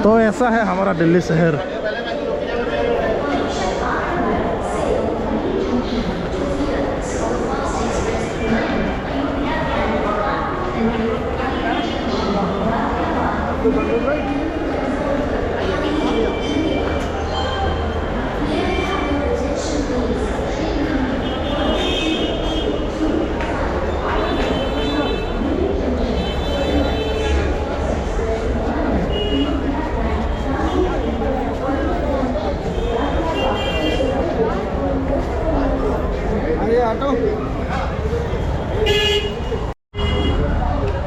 तो ऐसा है हमारा दिल्ली शहर।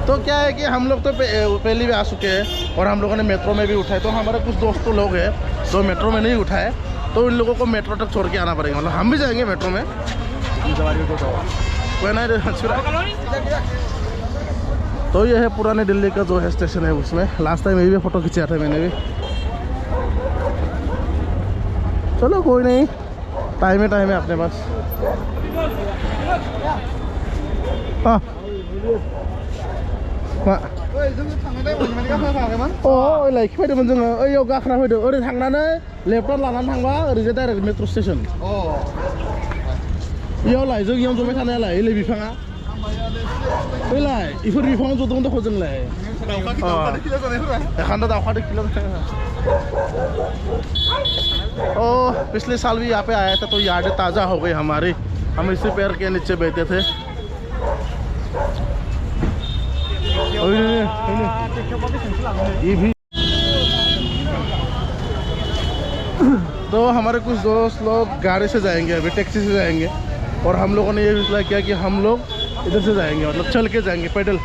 तो क्या है कि हम लोग तो पहले भी आ चुके हैं और हम लोगों ने मेट्रो में भी उठाए। तो हमारे कुछ दोस्तों लोग हैं जो मेट्रो में नहीं उठाए, तो इन लोगों को मेट्रो तक छोड़ के आना पड़ेगा। मतलब हम भी जाएंगे मेट्रो में। तो ये है पुराने दिल्ली का जो है स्टेशन है, उसमें लास्ट टाइम यही भी फ़ोटो खिंचाया था मैंने भी। चलो कोई नहीं, टाइम है अपने पास। हाँ लाइक फैदोंमोन जोङो ओइयाव गाखोना फैदों, ओरै थांनानै लेफ्टआव लानानै थांबा ओरैजाय डाइरेक्ट मेट्रो स्टेशन। इयावलाय जों इयाव जबाय थानायालाय ओइलाय बिफाङा ओइलाय इफोर बिफाङाव जदों दख' जोंलाय एखानथ' दावखादो किल'। पिछले साल भी यहाँ पे आया था, तो यादें ताज़ा हो गई हमारी। हम इसी पेड़ के नीचे बैठे थे। ये भी तो हमारे कुछ दोस्त लोग गाड़ी से जाएंगे, अभी टैक्सी से जाएंगे, और हम लोगों ने ये फैसला किया कि हम लोग इधर से जाएंगे, मतलब चल के जाएंगे, पैदल।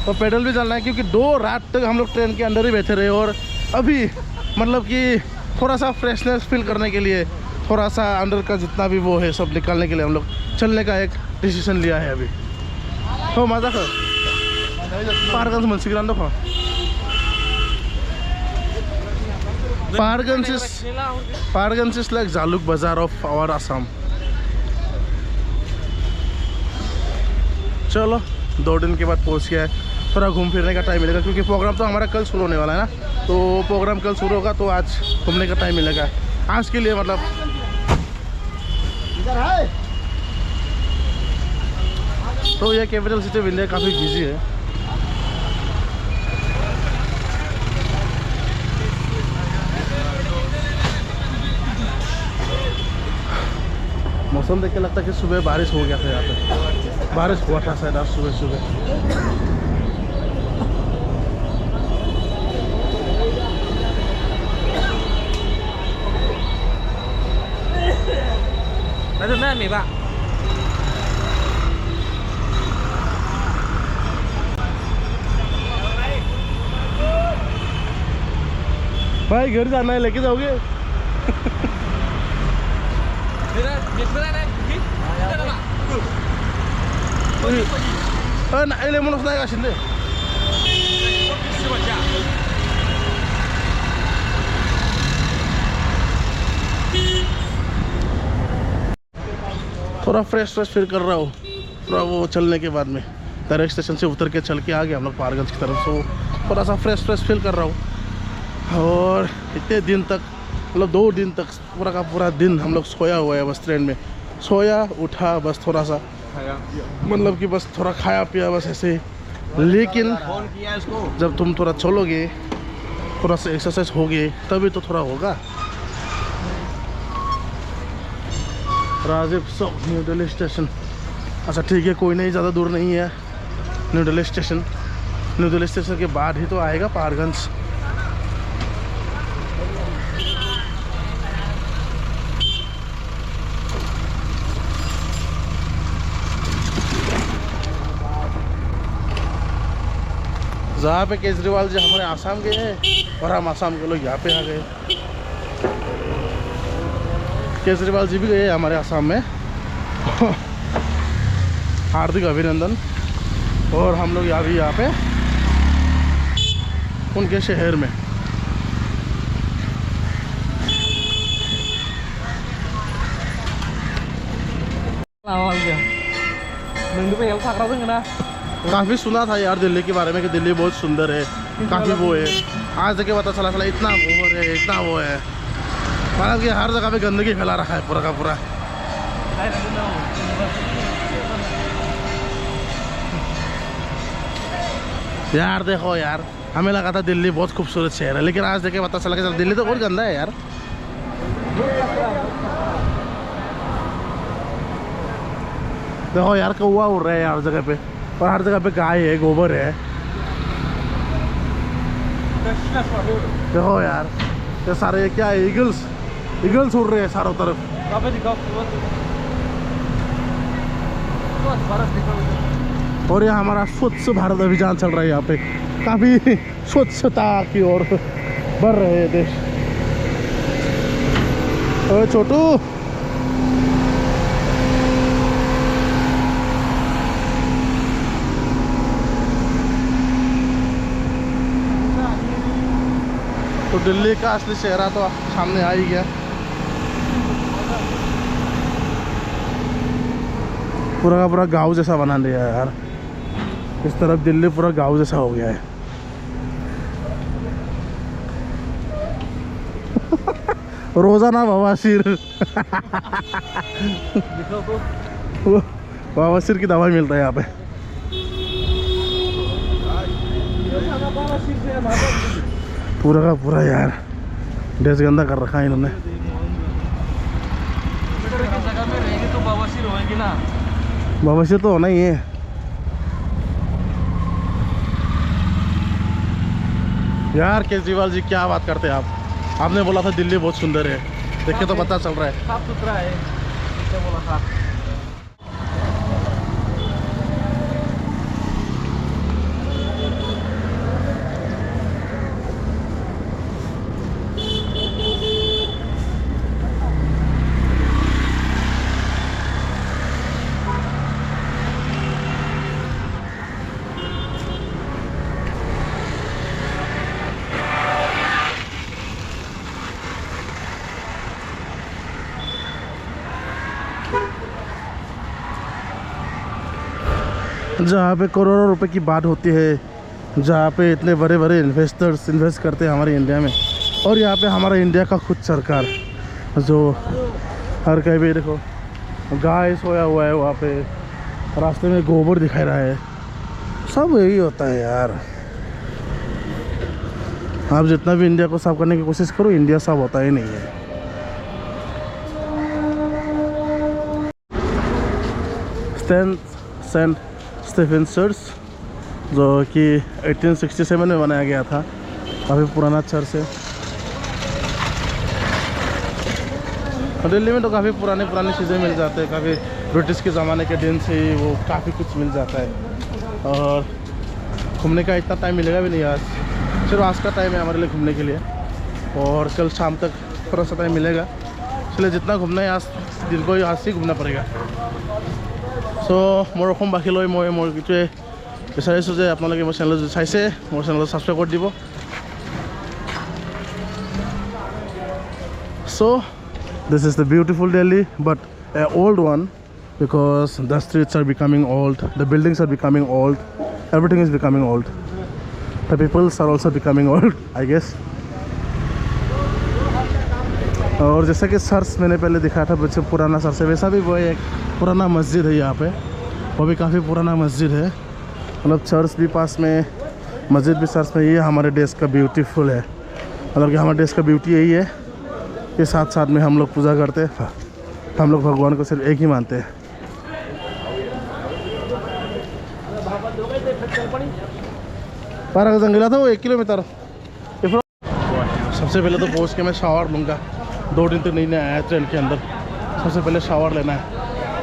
तो पैदल भी चलना है क्योंकि 2 रात तक हम लोग ट्रेन के अंदर ही बैठे रहे, और अभी मतलब कि थोड़ा सा फ्रेशनेस फील करने के लिए, थोड़ा सा अंदर का जितना भी वो है सब निकालने के लिए हम लोग चलने का एक डिसीजन लिया है अभी। तो मजा कर Paharganj मोनसिगोन दख'। Paharganj is like Jaluk Bazaar of our Assam. चलो 2 दिन के बाद पहुंच गया है। थोड़ा घूम फिरने का टाइम मिलेगा क्योंकि प्रोग्राम तो हमारा कल शुरू होने वाला है ना, तो प्रोग्राम कल शुरू होगा, तो आज घूमने का टाइम मिलेगा आज के लिए। मतलब तो ये कैपिटल सिटी ऑफ इंडिया काफ़ी बिजी है। मौसम देख के लगता है कि सुबह बारिश हो गया था, यहाँ पे बारिश हुआ था शायद आज सुबह। भाई घर जाना है, लेके जाओगे? नायले मनस नायगासिनो दे। थोड़ा फ्रेश फील कर रहा हूँ थोड़ा वो चलने के बाद में। डायरेक्ट स्टेशन से उतर के चल के आ गया हम लोग पहाड़गंज की तरफ, से थोड़ा सा फ्रेश फील कर रहा हूँ। और इतने दिन तक, मतलब 2 दिन तक पूरा का पूरा दिन हम लोग सोया हुआ है बस ट्रेन में। सोया उठा बस, थोड़ा सा मतलब कि बस थोड़ा खाया पिया बस ऐसे। लेकिन जब तुम थोड़ा चलोगे, थोड़ा सा एक्सरसाइज होगी, तभी तो थोड़ा होगा। Rajiv Chowk new Delhi station. अच्छा ठीक है, कोई नहीं, ज़्यादा दूर नहीं है new Delhi station. New Delhi station के बाद ही तो आएगा पहाड़गंज। जहाँ पे केजरीवाल जी हमारे आसाम गए हैं और हम आसाम के लोग यहाँ पे आ गए। केजरीवाल जी भी गए हमारे आसाम में, हार्दिक अभिनंदन। और हम लोग अभी यहाँ पे उनके शहर में। काफ़ी सुना था यार दिल्ली के बारे में कि दिल्ली बहुत सुंदर है, काफ़ी वो है। आज देखे पता चला इतना गोबर है, इतना वो है, मतलब कि हर जगह पे गंदगी फैला रखा है पूरा का पूरा। यार देखो यार, हमें लगा था दिल्ली बहुत खूबसूरत शहर है, लेकिन आज देखे पता चला कि दिल्ली तो बहुत गंदा है यार। देखो यार, कौवा उड़ रहा है हर जगह पे, और हर जगह पे गाय है, गोबर है। देखो यार, ये सारे क्या है, ईगल्स उड़ रहे हैं चारों तरफ। और ये हमारा स्वच्छ भारत अभियान चल रहा है, यहाँ पे काफी स्वच्छता की ओर बढ़ रहे हैं देश। ओए छोटू, तो दिल्ली का असली चेहरा तो सामने आ ही गया। पूरा का पूरा गांव जैसा बना दिया है यार, इस तरफ दिल्ली पूरा गांव जैसा हो गया है। रोजाना बवासीर बवासीर की दवाई मिलता है यहाँ पे। पूरा का पूरा यार ड्रेस गंदा कर रखा है इन्होंने। तो बवासीर होगी ना, बवासीर तो होना ही है। यार केजरीवाल जी क्या बात करते हैं आप, आपने बोला था दिल्ली बहुत सुंदर है, देखिए तो पता चल रहा है साफ सुथरा है, क्या बोला था। जहाँ पे करोड़ों रुपए की बात होती है, जहाँ पे इतने बड़े बड़े इन्वेस्टर्स इन्वेस्ट करते हैं हमारे इंडिया में, और यहाँ पे हमारा इंडिया का खुद सरकार जो हर कहीं भी देखो गाय सोया हुआ है, वहाँ पे रास्ते में गोबर दिखाई रहा है, सब यही होता है यार। आप जितना भी इंडिया को साफ करने की कोशिश करो, इंडिया साफ होता ही नहीं है। सेंट स्टीफन चर्च जो कि 1867 में बनाया गया था, काफ़ी पुराना चर्च है। दिल्ली में तो काफ़ी पुरानी चीज़ें मिल जाते हैं, काफ़ी ब्रिटिश के ज़माने के दिन से ही वो काफ़ी कुछ मिल जाता है। और घूमने का इतना टाइम मिलेगा भी नहीं आज, सिर्फ आज का टाइम है हमारे लिए घूमने के लिए, और कल शाम तक थोड़ा सा टाइम मिलेगा, इसलिए जितना घूमना है आज दिन को आज ही घूमना पड़ेगा। सो मोर অসমবাসী লৈ মই এইটোৱে বিচাৰিছোঁ যে আপোনালোকে মোৰ চেনেল যদি চাইছে, মোৰ চেনেলটো ছাবস্ক্ৰাইব কৰি দিব। So this is the beautiful Delhi, but an old one, because the streets are becoming old, the buildings are becoming old, everything is becoming old, the peoples are also becoming old, I guess. और जैसा कि church मैंने पहले दिखाया था बच्चे पुराना church है, वैसा भी वो एक पुराना मस्जिद है यहाँ पे, वो भी काफ़ी पुराना मस्जिद है, मतलब चर्च भी पास में, मस्जिद भी चर्च में। ये हमारे देश का ब्यूटीफुल है, मतलब कि हमारे देश का ब्यूटी यही है कि साथ साथ में हम लोग पूजा करते हैं, हम लोग भगवान को सिर्फ एक ही मानते हैं। पारा का जंगला था वो 1 किलोमीटर। सबसे पहले तो पहुँच के मैं शावर लूँगा, 2 दिन तक नहीं आया ट्रेन के अंदर, सबसे पहले शावर लेना है,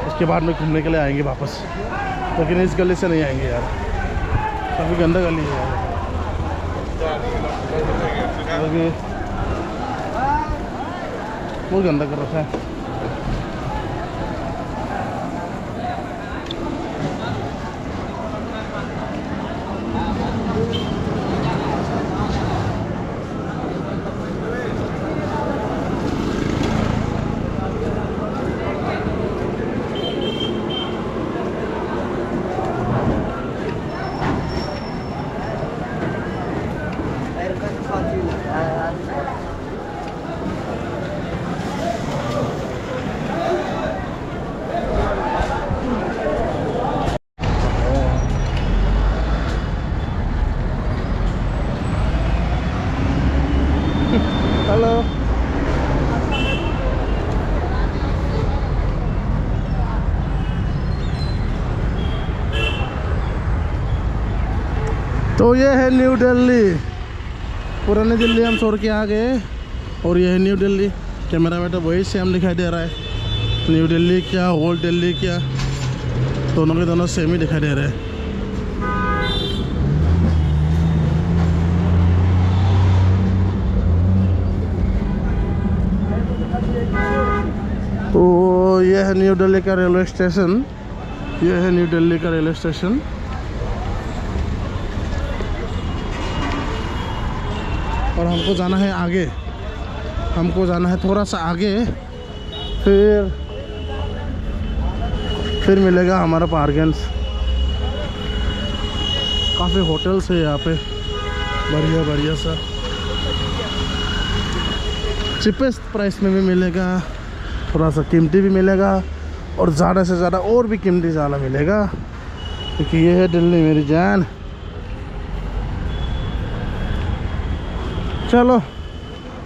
उसके बाद में घूमने के लिए आएंगे वापस। लेकिन इस गली से नहीं आएंगे यार, काफ़ी गंदा गली है यार, बहुत गंदा कर रखा है। तो ये है न्यू दिल्ली। पुरानी दिल्ली हम छोड़ के आ गए और ये है न्यू दिल्ली। कैमरा में तो वही सेम दिखाई दे रहा है। न्यू दिल्ली क्या, ओल्ड दिल्ली क्या, दोनों के दोनों सेम ही दिखाई दे रहे हैं। तो ये है न्यू दिल्ली का रेलवे स्टेशन। ये है न्यू दिल्ली का रेलवे स्टेशन। और हमको जाना है आगे, हमको जाना है थोड़ा सा आगे, फिर मिलेगा हमारा पार्गन्स। काफ़ी होटल्स है यहाँ पे, बढ़िया बढ़िया सा, चीपेस्ट प्राइस में भी मिलेगा, थोड़ा सा कीमती भी मिलेगा और ज़्यादा से ज़्यादा और भी कीमती ज़्यादा मिलेगा, क्योंकि ये है दिल्ली मेरी जान। चलो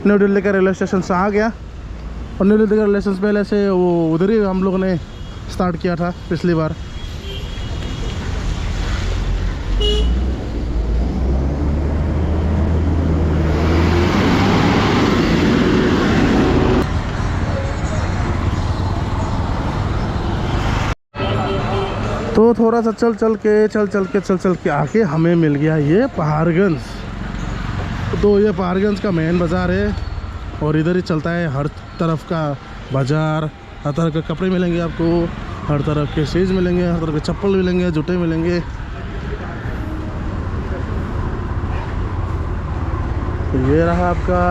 न्यू दिल्ली का रेलवे स्टेशन से आ गया। और न्यू दिल्ली का रेलवे स्टेशन पहले से वो उधर ही हम लोगों ने स्टार्ट किया था पिछली बार। तो थोड़ा सा चल के आके हमें मिल गया ये पहाड़गंज। तो ये पहाड़गंज का मेन बाज़ार है और इधर ही चलता है हर तरफ का बाज़ार। हर तरह के कपड़े मिलेंगे आपको, हर तरह के चीज़ मिलेंगे, हर तरह के चप्पल मिलेंगे, जूते मिलेंगे। तो ये रहा आपका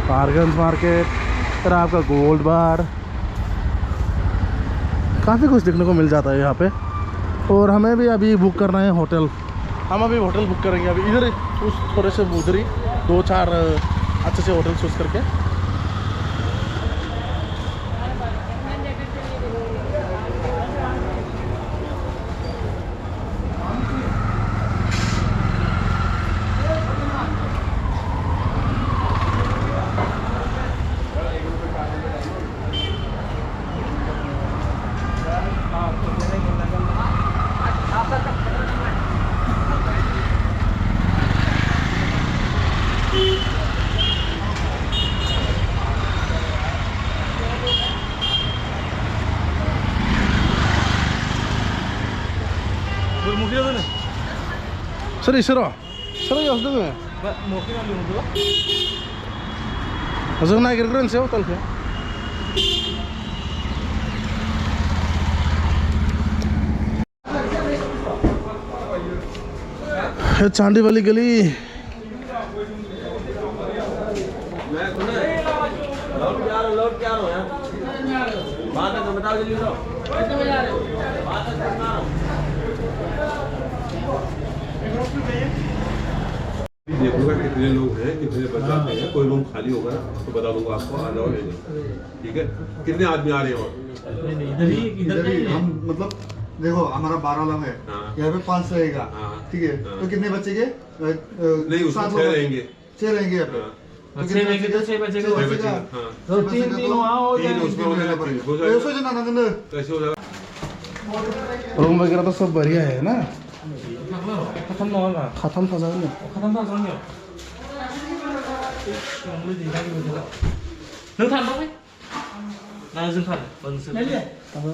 पहाड़गंज मार्केट, फिर आपका गोल्ड बार, काफ़ी कुछ देखने को मिल जाता है यहाँ पे। और हमें भी अभी बुक करना है होटल, हम अभी होटल बुक करेंगे। अभी इधर ही थोड़े से उधर ही 2-4 अच्छे से होटल चूज़ करके। सर इसरो यावदों जों नागिरग्रोनोसै हटेलखौ। चांदी वाली गली। देखूंगा कितने लोग हैं, कितने बच्चे हैं, कोई रूम खाली होगा तो बता दूंगा आपको, आ जाओ ले जाओ। ठीक है, कितने आदमी आ रहे हैं? और इधर ही हम मतलब देखो हमारा 12 लोग है, यहाँ पे 5 रहेगा। ठीक है, तो कितने बच्चे के? नहीं, उसमें 6 रहेंगे। 6 रहेंगे यहाँ पे। तो 6 रहेंगे तो 6 बचेगा। 6 बच्चे, तो 3 वहाँ हो जाएंगे। उसमें हो जाएगा। कैसे हो जाएगा? रूम वगैरह तो सब बढ़िया है ना? खत्म होगा, खत्म था जाएगा। खत्म था जाएगा। नों थान दो ना जों थान बंसो ले लिए।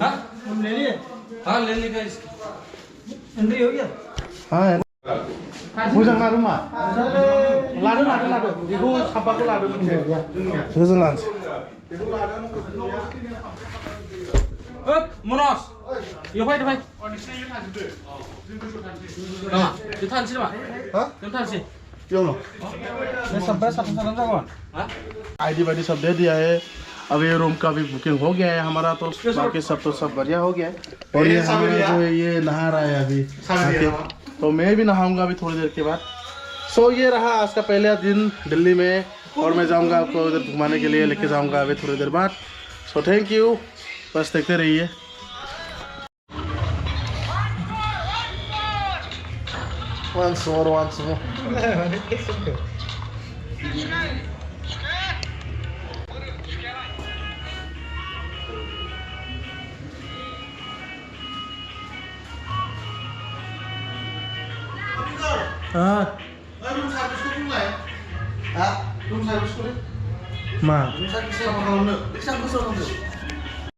हां हम ले लिए। हां ले लिए गाइस। एंट्री हो गया? हां मोजां ना रूमा? लादो बेखौ साफाखौ लादो मोनसे जों लानोसै। ओइ मनस यो फाय भाई नामा यो थानसै नामा? हाँ? जों थानसै क्यों ना? मैं सब साथन जागोन। हां आईडी वाईडी सब दे दिया है। अब ये रूम का भी बुकिंग हो गया है हमारा, तो बाकी सब तो सब बढ़िया हो गया है। और ये हमारा जो है ये नहा रहा है अभी, तो मैं भी नहाऊंगा अभी थोड़ी देर के बाद। सो ये रहा आज का पहला दिन दिल्ली में, और मैं जाऊंगा आपको उधर घुमाने के लिए, लेके जाऊंगा अभी थोड़ी देर बाद। सो थैंक यू, बस देखते रहिए। once more Room service ko mulai. Ha? Room service ko rin. Ma. Room service ko apa kalau nak? Bisa aku suruh